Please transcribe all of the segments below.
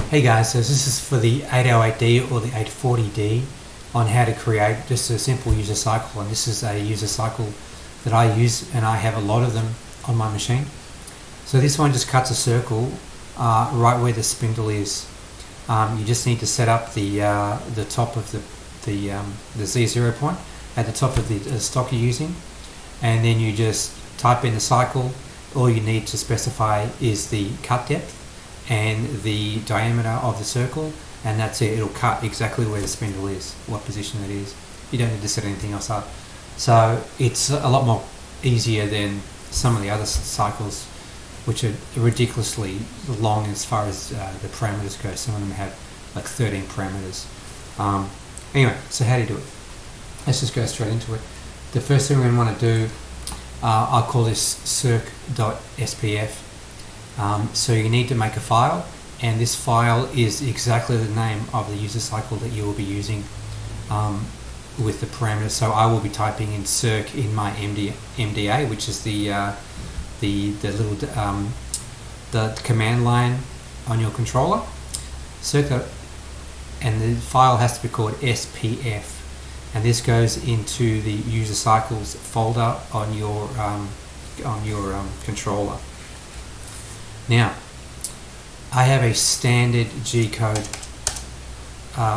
Hey guys, so this is for the 808D or the 840D on how to create just a simple user cycle, and this is a user cycle that I use and I have a lot of them on my machine. So this one just cuts a circle right where the spindle is. You just need to set up the top of the Z0 point at the top of the stock you're using, and then you just type in the cycle. All you need to specify is the cut depth and the diameter of the circle, and that's it. It'll cut exactly where the spindle is, what position it is. You don't need to set anything else up. So it's a lot more easier than some of the other cycles, which are ridiculously long as far as the parameters go. Some of them have like 13 parameters. Anyway, so how do you do it? Let's just go straight into it. The first thing we're going to want to do, I'll call this circ.spf. So you need to make a file, and this file is exactly the name of the user cycle that you will be using with the parameters. So I will be typing in circ in my MDA, which is the little the command line on your controller. Circ, and the file has to be called SPF, and this goes into the user cycles folder on your controller. Now, I have a standard G-code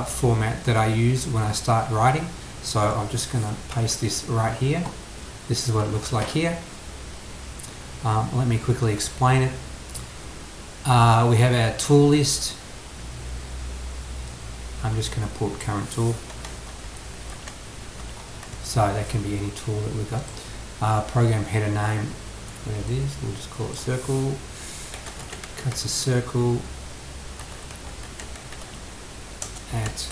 format that I use when I start writing, so I'm just going to paste this right here. This is what it looks like here. Let me quickly explain it. We have our tool list. I'm just going to put current tool, so that can be any tool that we've got. Program header name, whatever it is, we'll just call it circle. Cuts a circle at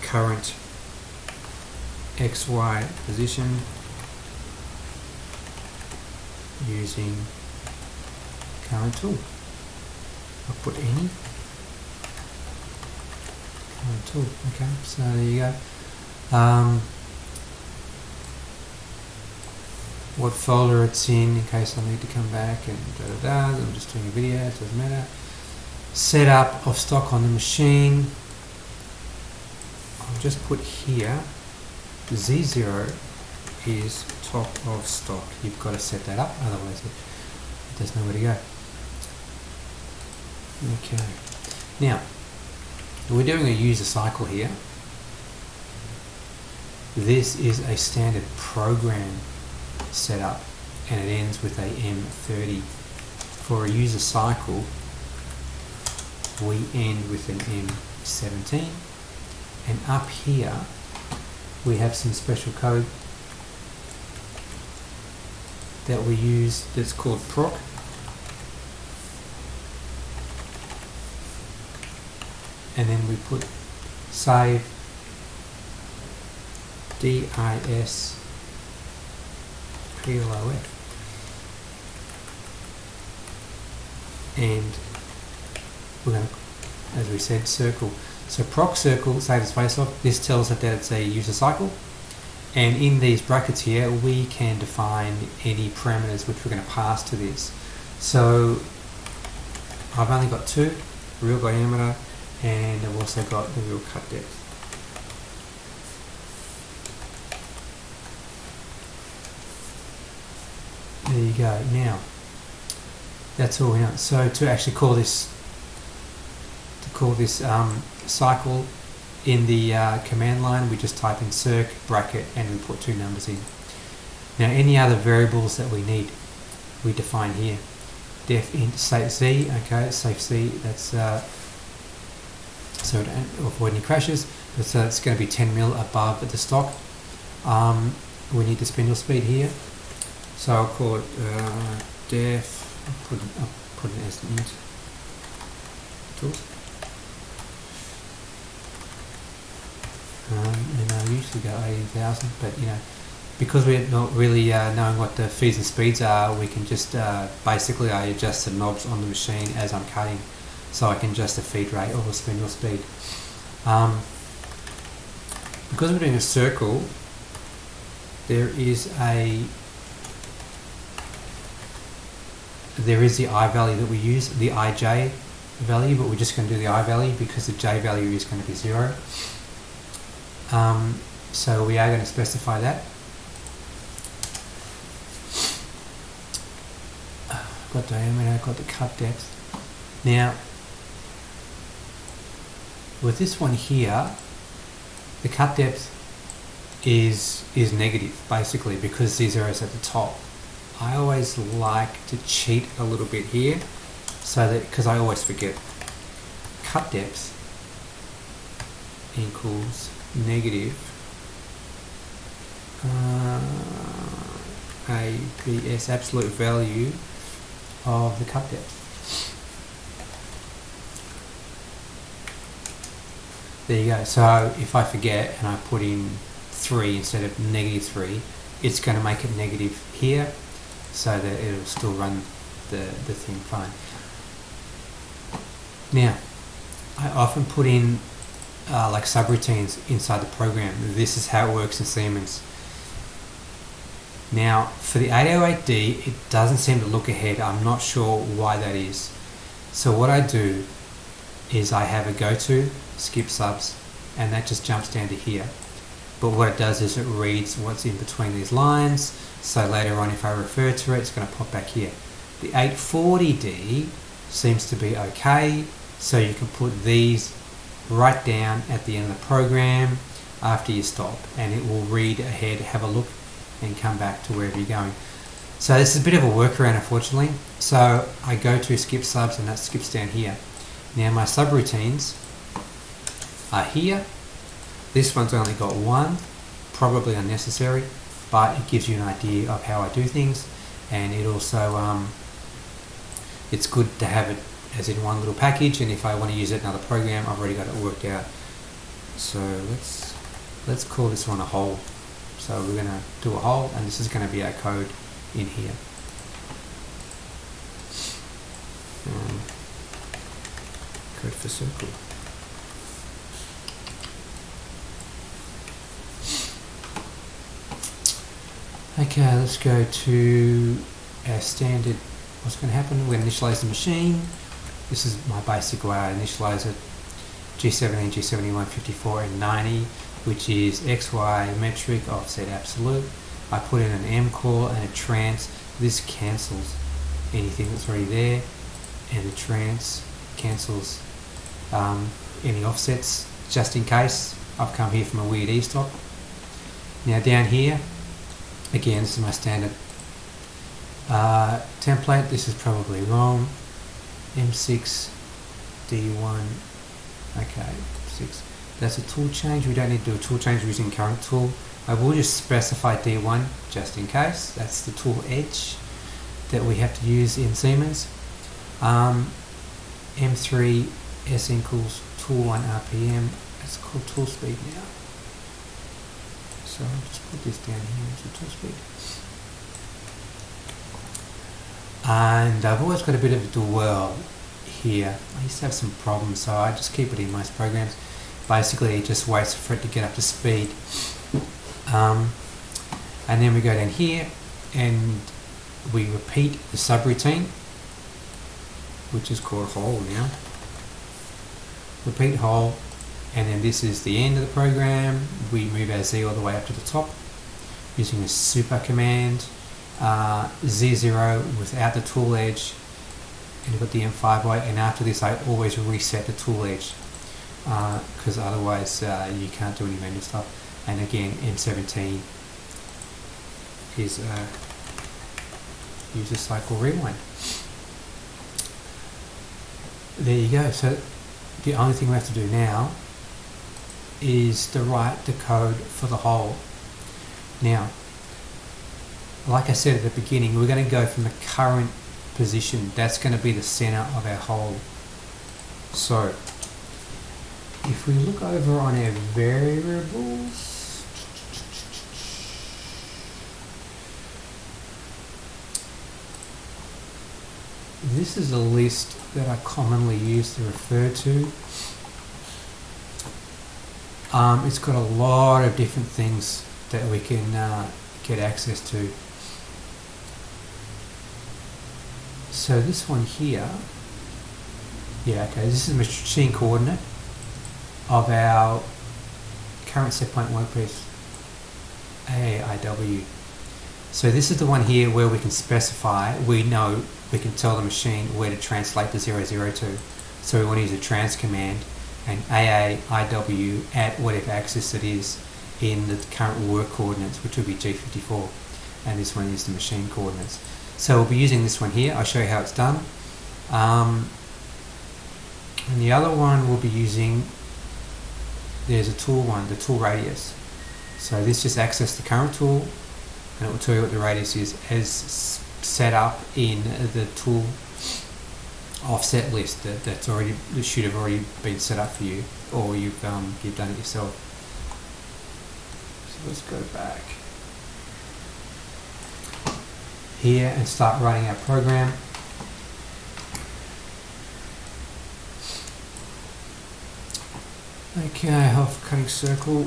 current XY position using current tool. I'll put any current tool. Okay, so there you go. What folder it's in case I need to come back and I'm just doing a video, it doesn't matter. Setup of stock on the machine. I'll just put here Z0 is top of stock. You've got to set that up, otherwise it doesn't know where to go. Okay, now we're doing a user cycle here. This is a standard program setup, and it ends with a M30. For a user cycle, we end with an M17, and up here we have some special code that we use that's called PROC. And then we put save DIS PLOF, and we're going to, as we said, circle. So proc circle, save the space off. This tells us that it's a user cycle, and in these brackets here we can define any parameters which we're going to pass to this. So I've only got two, real diameter, and I've also got the real cut depth. There you go. Now, that's all we know. So to actually call this, cycle in the command line, we just type in circ bracket and we put two numbers in. Now, any other variables that we need, we define here. Def int safe z. Okay, safe z. That's so to avoid any crashes. So it's going to be 10 mil above the stock. We need the spindle speed here. So I'll call it def, I'll put it as int tools. And I usually go 80,000, but you know, because we're not really knowing what the feeds and speeds are, we can just basically I adjust the knobs on the machine as I'm cutting, so I can adjust the feed rate or the spindle speed. Because we're doing a circle, there is the I value that we use, the IJ value, but we're just going to do the I value because the J value is going to be 0. So we are going to specify that. Got diameter, got the cut depth. Now, with this one here, the cut depth is negative basically because the 0 is at the top. I always like to cheat a little bit here, so that because I always forget, cut depth equals negative ABS absolute value of the cut depth. There you go. So if I forget and I put in 3 instead of negative 3, it's going to make it negative here, so that it'll still run the thing fine. Now, I often put in like subroutines inside the program. This is how it works in Siemens. Now, for the 808D, it doesn't seem to look ahead. I'm not sure why that is. So what I do is I have a go-to, skip subs, and that just jumps down to here. But what it does is it reads what's in between these lines, so later on if I refer to it, it's going to pop back here. The 840D seems to be okay, so you can put these right down at the end of the program after you stop, and it will read ahead, have a look, and come back to wherever you're going. So this is a bit of a workaround, unfortunately. So I go to skip subs, and that skips down here. Now my subroutines are here. This one's only got 1, probably unnecessary, but it gives you an idea of how I do things, and it also it's good to have it as in one little package, and if I want to use it in another program, I've already got it worked out. So let's call this one a whole. So we're going to do a whole, and this is going to be our code in here. Code for circle. Okay, let's go to our standard. What's going to happen? We're going to initialize the machine. This is my basic way I initialize it. G17, G71, 54, and 90, which is XY metric, offset absolute. I put in an M call and a trans. This cancels anything that's already there, and the trans cancels any offsets, just in case I've come here from a weird e-stop. Now down here, again, this is my standard template. This is probably wrong. M6, D1, okay, 6. That's a tool change. We don't need to do a tool change using current tool. I will just specify D1 just in case. That's the tool edge that we have to use in Siemens. M3 S equals tool 1 RPM. It's called tool speed now. So I'll just put this down here as tool speed. And I've always got a bit of a dwell here. I used to have some problems, so I just keep it in most programs. Basically, it just waits for it to get up to speed. And then we go down here and we repeat the subroutine, which is called whole now. Repeat whole, and then this is the end of the program. We move our Z all the way up to the top using a super command. Z0 without the tool edge, and you've got the M5 way, and after this I always reset the tool edge because otherwise you can't do any manual stuff. And again, M17 is user cycle rewind. There you go. So the only thing we have to do now is to write the code for the whole. Now, like I said at the beginning, we're going to go from the current position. That's going to be the center of our whole. So if we look over on our variables, this is a list that I commonly use to refer to. It's got a lot of different things that we can get access to. So this one here Yeah, okay, this is the machine coordinate of our current set point workpiece, AAIW. So this is the one here where we can specify, we can tell the machine where to translate the 00 to. So we want to use a trans command and AAIW at whatever axis it is in the current work coordinates, which will be G54. And this one is the machine coordinates. So we'll be using this one here. I'll show you how it's done. And the other one we'll be using, there's a tool one, the tool radius. So this just access the current tool, and it will tell you what the radius is as set up in the tool offset list that should have already been set up for you, or you've done it yourself. So let's go back here and start writing our program. Okay, half cutting circle.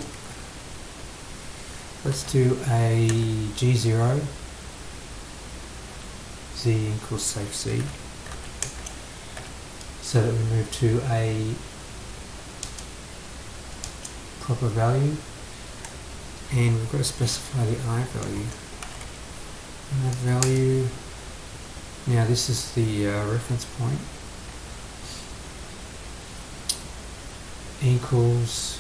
Let's do a G0, Z equals safe Z, so that we move to a proper value, and we've got to specify the I value. I value, now this is the reference point, equals,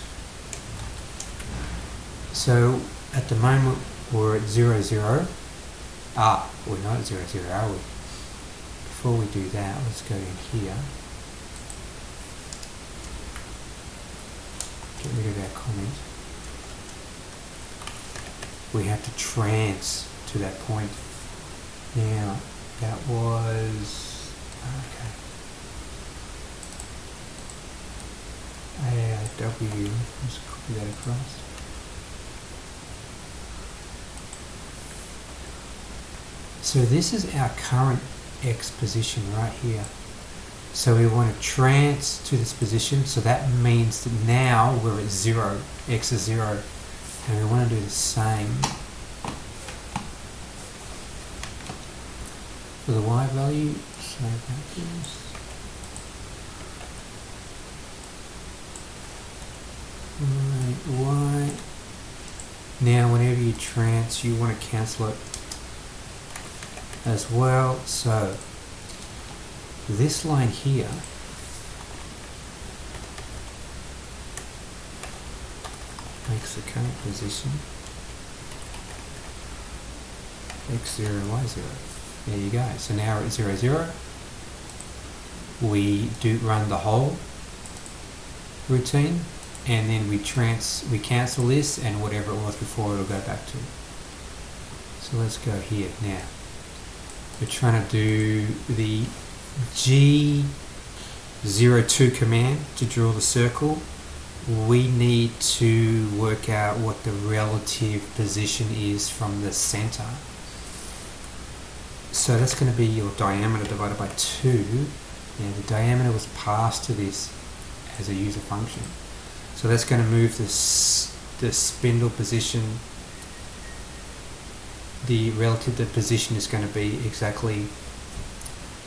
so at the moment we're at 00. We're not at 00, are we? Before we do that, let's go in here. Get rid of our comment. We have to trans to that point. Now, that was, okay. AAW, let's copy that across. So this is our current X position right here. So we want to trans to this position, so that means that now we're at 0, X is 0, and we want to do the same for the Y value. So that is Y. Now whenever you trans, you want to cancel it as well. So this line here makes the current position X0, Y0. There you go. So now we're at 0, 0. We do run the whole routine, and then we cancel this, and whatever it was before it'll go back to. So let's go here now. We're trying to do the G02 command to draw the circle. We need to work out what the relative position is from the center. So that's going to be your diameter divided by 2. Now the diameter was passed to this as a user function. So that's going to move the spindle position. The position is going to be exactly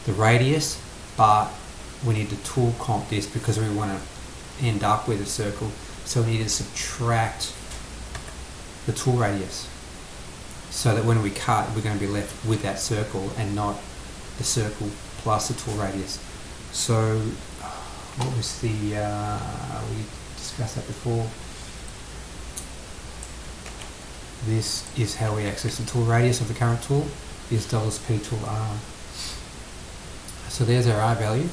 the radius, but we need to tool comp this because we want to end up with a circle. So we need to subtract the tool radius, so that when we cut, we're going to be left with that circle and not the circle plus the tool radius. So what was the, we discussed that before. This is how we access the tool radius of the current tool, is $P tool R. So there's our R value.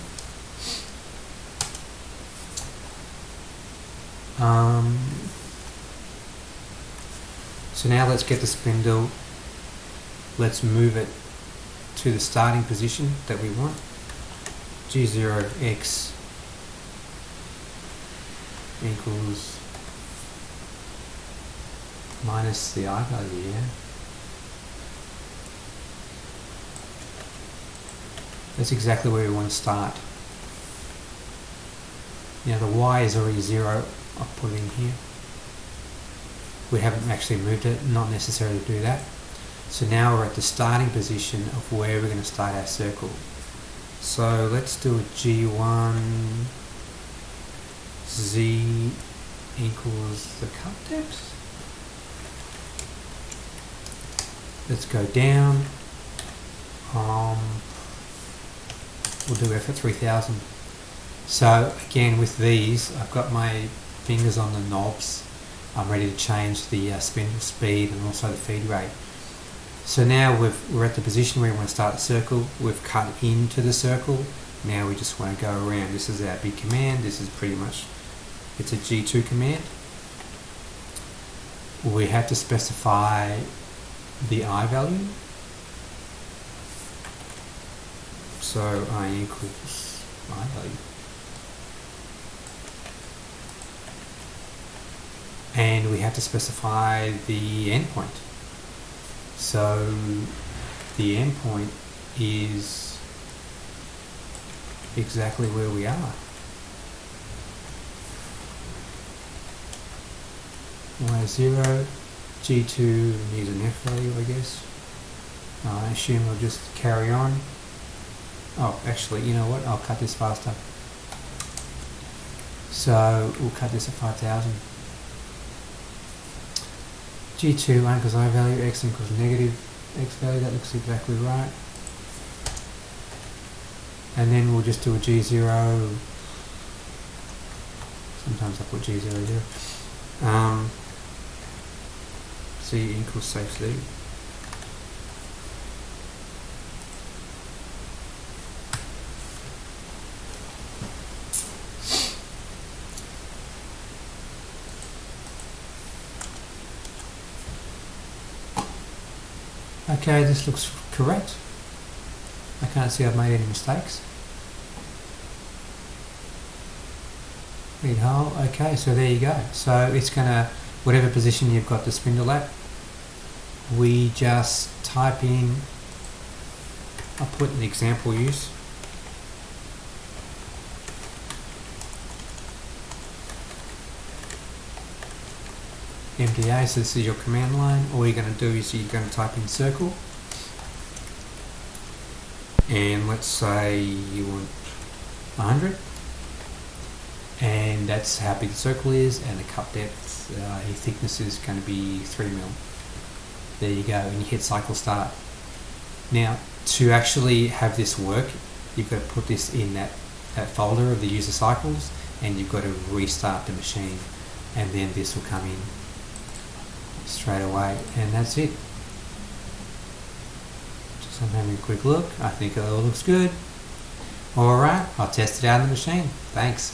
So now let's get the spindle, let's move it to the starting position that we want. G0x equals minus the I value, yeah? That's exactly where we want to start. Now the Y is already 0, I'll put it in here. We haven't actually moved it, not necessary to do that. So now we're at the starting position of where we're going to start our circle. So let's do a G1 Z equals the cut depth. Let's go down. We'll do F at 3000. So again, with these, I've got my fingers on the knobs. I'm ready to change the spindle speed and also the feed rate. So now we're at the position where we want to start the circle. We've cut into the circle. Now we just want to go around. This is our big command. This is pretty much, it's a G2 command. We have to specify the I value. So I equals I value. And we have to specify the endpoint. So the endpoint is exactly where we are. Y0, G2 needs an F value, I guess. I assume we'll just carry on. Oh, actually, you know what? I'll cut this faster. So we'll cut this at 5000. G2 1 equals I value, X equals negative X value. That looks exactly right. And then we'll just do a G0. Sometimes I put G0 there. C equals safe C. Okay, this looks correct. I can't see I've made any mistakes. Read hole. Okay, so there you go. So it's gonna, whatever position you've got the spindle at, we just type in, I'll put an example use. MDA, so this is your command line. All you're going to do is you're going to type in circle, and let's say you want 100, and that's how big the circle is, and the cut depth, thickness is going to be 3 mil. There you go, and you hit cycle start. Now, to actually have this work, you've got to put this in that folder of the user cycles, and you've got to restart the machine, and then this will come in straight away, and that's it. Just I'm having a quick look. I think it all looks good. Alright, I'll test it out on the machine. Thanks.